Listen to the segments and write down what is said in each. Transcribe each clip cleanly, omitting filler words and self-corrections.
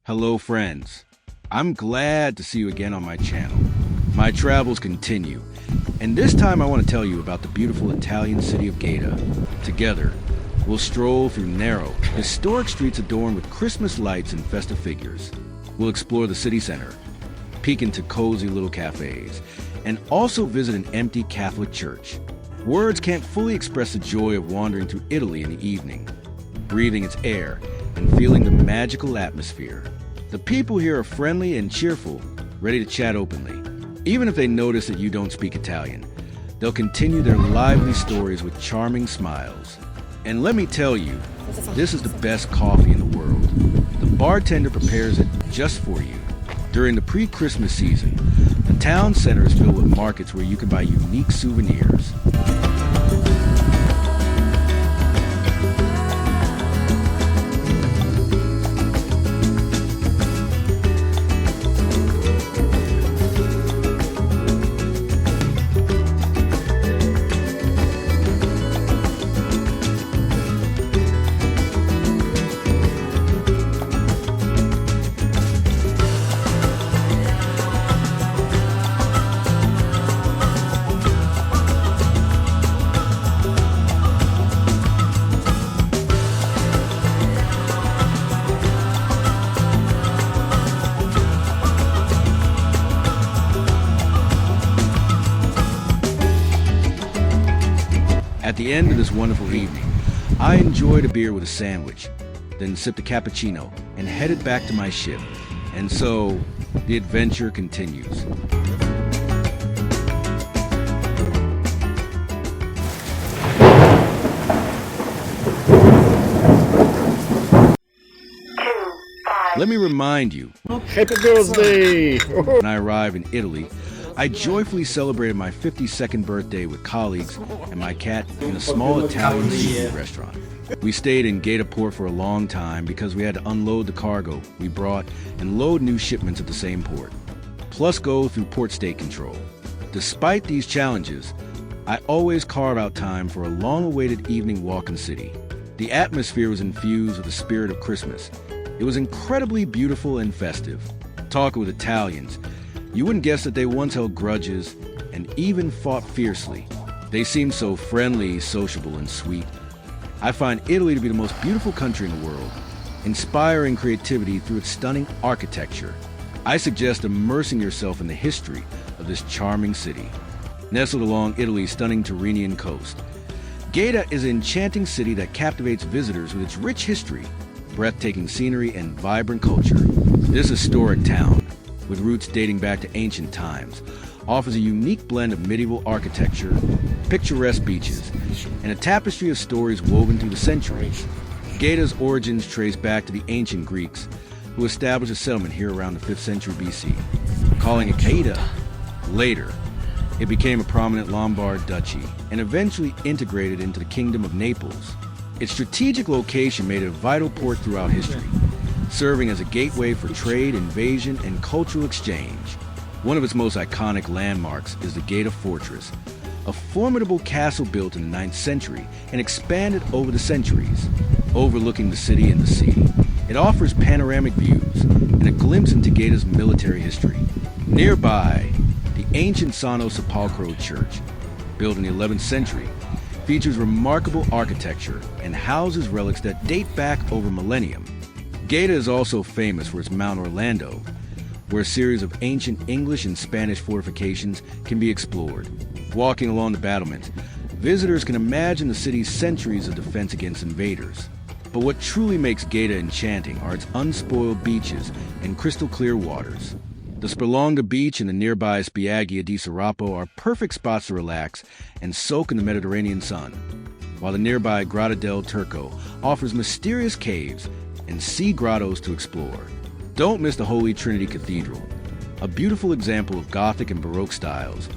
Hello friends, I'm glad to see you again on my channel. My travels continue, and this time I want to tell you about the beautiful Italian city of Gaeta. Together, we'll stroll through narrow, historic streets adorned with Christmas lights and festive figures. We'll explore the city center, peek into cozy little cafes, and also visit an empty Catholic church. Words can't fully express the joy of wandering through Italy in the evening, breathing its air and feeling the magical atmosphere. The people here are friendly and cheerful, ready to chat openly. Even if they notice that you don't speak Italian, they'll continue their lively stories with charming smiles. And let me tell you, this is the best coffee in the world. The bartender prepares it just for you. During the pre-Christmas season, the town center is filled with markets where you can buy unique souvenirs. At the end of this wonderful evening, I enjoyed a beer with a sandwich, then sipped a cappuccino and headed back to my ship. And so, the adventure continues. Let me remind you, Happy birthday! when I arrived in Italy, I joyfully celebrated my 52nd birthday with colleagues and my cat in a small Italian seafood restaurant. We stayed in Gaeta port for a long time because we had to unload the cargo we brought and load new shipments at the same port, plus go through port state control. Despite these challenges, I always carve out time for a long-awaited evening walk in the city. The atmosphere was infused with the spirit of Christmas. It was incredibly beautiful and festive. Talking with Italians, you wouldn't guess that they once held grudges and even fought fiercely. They seemed so friendly, sociable, and sweet. I find Italy to be the most beautiful country in the world, inspiring creativity through its stunning architecture. I suggest immersing yourself in the history of this charming city. Nestled along Italy's stunning Tyrrhenian coast, Gaeta is an enchanting city that captivates visitors with its rich history, breathtaking scenery, and vibrant culture. This historic town, with roots dating back to ancient times, offers a unique blend of medieval architecture, picturesque beaches, and a tapestry of stories woven through the centuries. Gaeta's origins trace back to the ancient Greeks, who established a settlement here around the 5th century BC, calling it Gaeta. Later, it became a prominent Lombard duchy and eventually integrated into the Kingdom of Naples. Its strategic location made it a vital port throughout history, serving as a gateway for trade, invasion, and cultural exchange. One of its most iconic landmarks is the Gaeta Fortress, a formidable castle built in the 9th century and expanded over the centuries, overlooking the city and the sea. It offers panoramic views and a glimpse into Gaeta's military history. Nearby, the ancient Sano Sepolcro Church, built in the 11th century, features remarkable architecture and houses relics that date back over millennium. Gaeta is also famous for its Mount Orlando, where a series of ancient English and Spanish fortifications can be explored. Walking along the battlements, visitors can imagine the city's centuries of defense against invaders. But what truly makes Gaeta enchanting are its unspoiled beaches and crystal-clear waters. The Sperlonga Beach and the nearby Spiaggia di Serapo are perfect spots to relax and soak in the Mediterranean sun, while the nearby Grotta del Turco offers mysterious caves and sea grottos to explore. Don't miss the Holy Trinity Cathedral, a beautiful example of Gothic and Baroque styles,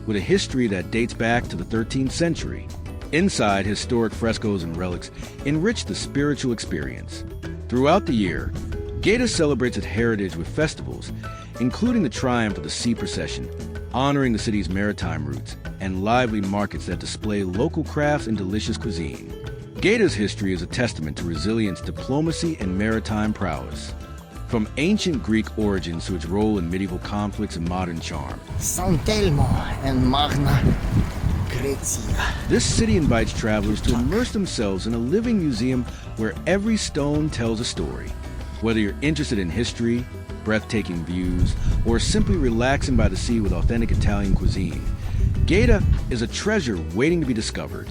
with a history that dates back to the 13th century. Inside, historic frescoes and relics enrich the spiritual experience. Throughout the year, Gaeta celebrates its heritage with festivals, including the Triumph of the Sea Procession, honoring the city's maritime roots, and lively markets that display local crafts and delicious cuisine. Gaeta's history is a testament to resilience, diplomacy, and maritime prowess. From ancient Greek origins to its role in medieval conflicts and modern charm, San Telmo and Magna Grecia. this city invites travelers to immerse themselves in a living museum where every stone tells a story. Whether you're interested in history, breathtaking views, or simply relaxing by the sea with authentic Italian cuisine, Gaeta is a treasure waiting to be discovered.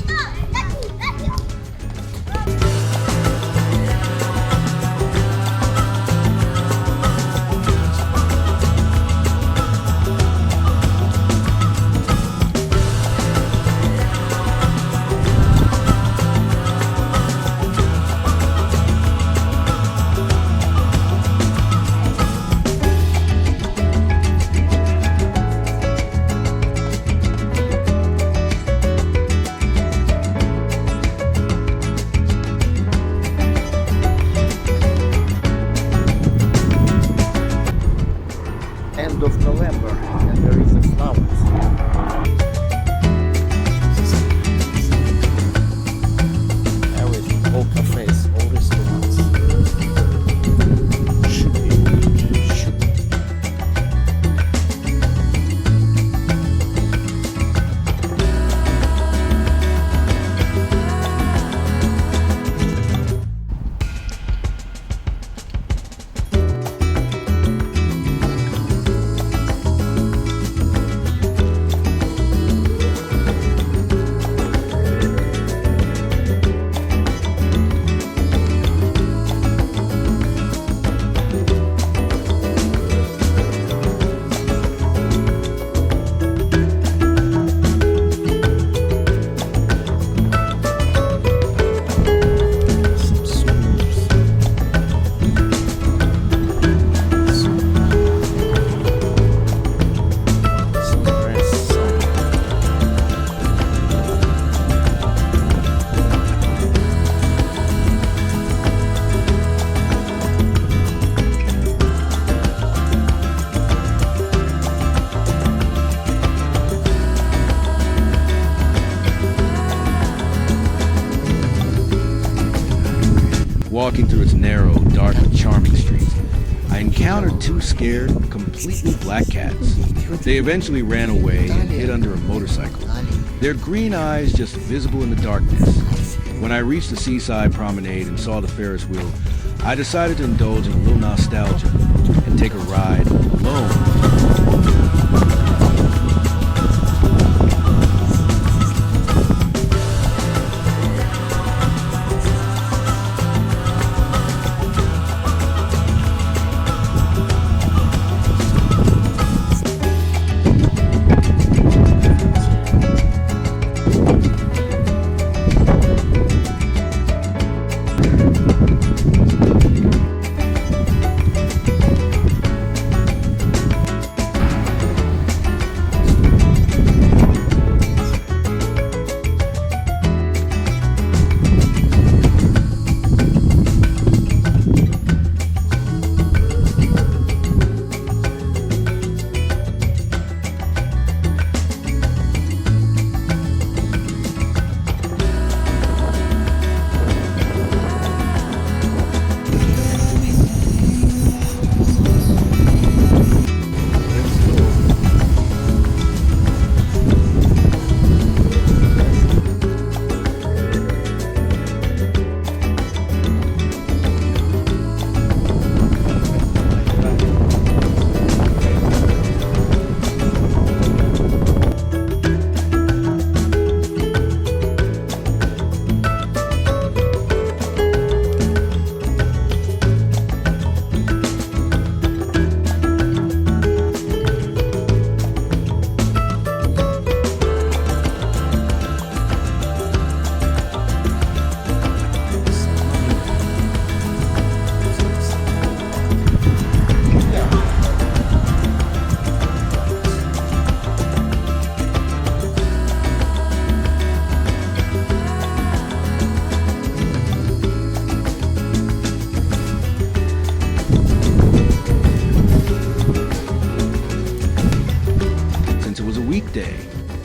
Gaeta. End of November, and there is a flowers. Everything, all cafes, all restaurants. Should be. Walking through its narrow, dark, but charming streets, I encountered two scared, completely black cats. They eventually ran away and hid under a motorcycle, their green eyes just visible in the darkness. When I reached the seaside promenade and saw the Ferris wheel, I decided to indulge in a little nostalgia and take a ride alone.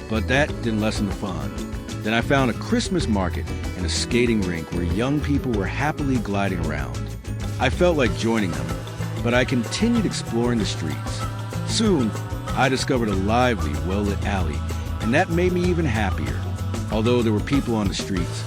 But that didn't lessen the fun. Then I found a Christmas market and a skating rink where young people were happily gliding around. I felt like joining them, but I continued exploring the streets. Soon, I discovered a lively, well-lit alley, and that made me even happier, although there were people on the streets.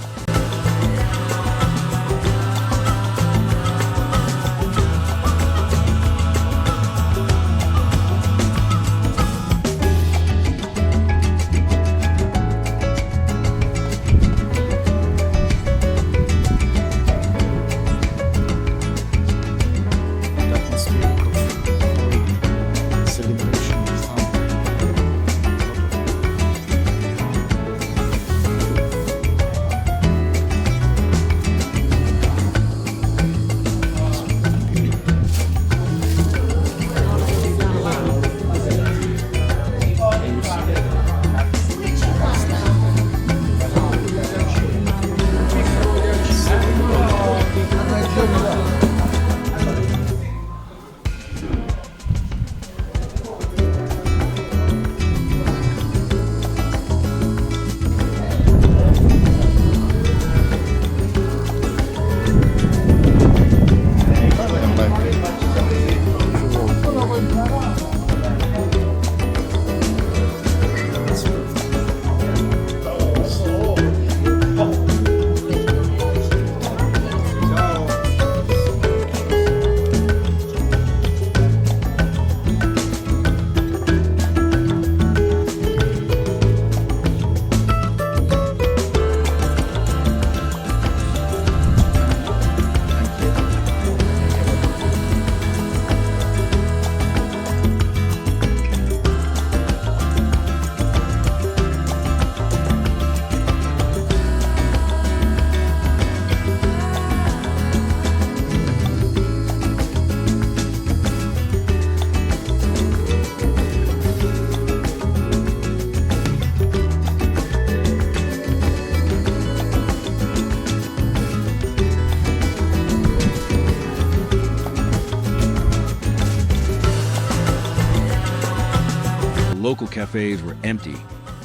Local cafes were empty,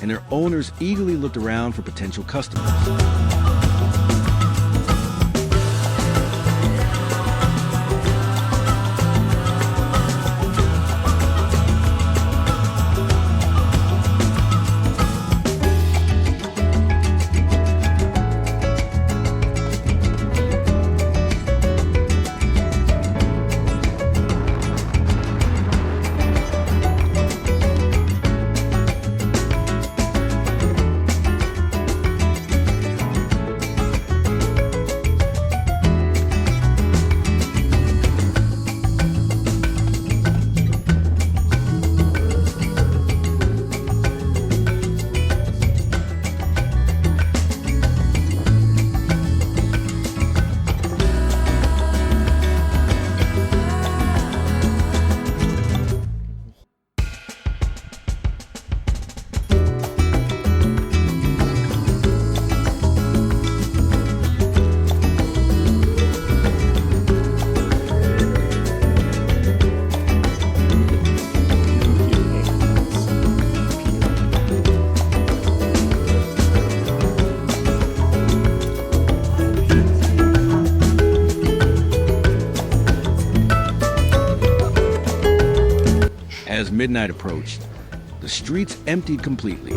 and their owners eagerly looked around for potential customers. midnight approached, the streets emptied completely.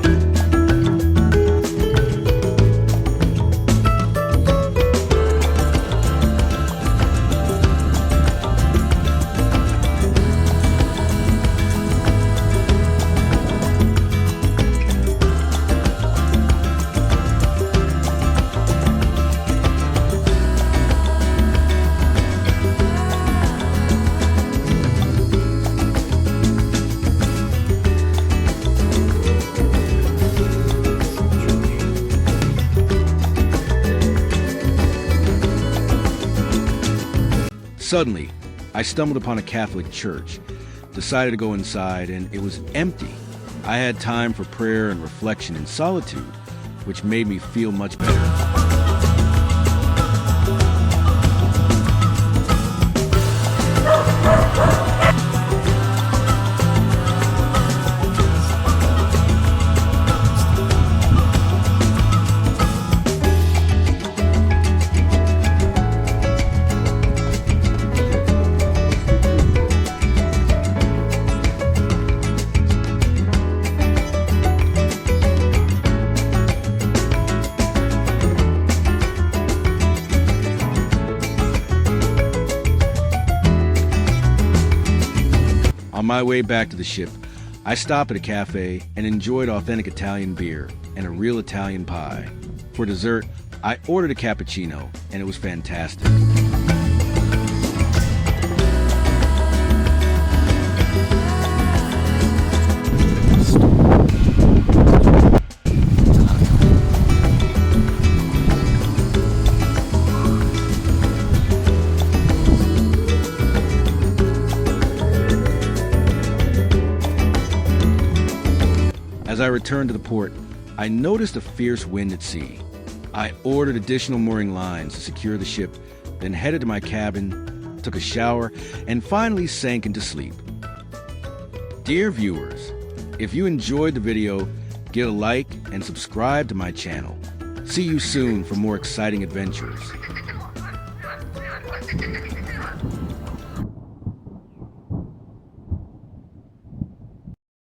Suddenly, I stumbled upon a Catholic church, decided to go inside, and it was empty. I had time for prayer and reflection in solitude, which made me feel much better. On my way back to the ship, I stopped at a cafe and enjoyed authentic Italian beer and a real Italian pie. For dessert, I ordered a cappuccino, and it was fantastic. As I returned to the port, I noticed a fierce wind at sea. I ordered additional mooring lines to secure the ship, then headed to my cabin, took a shower, and finally sank into sleep. Dear viewers, if you enjoyed the video, give a like and subscribe to my channel. See you soon for more exciting adventures.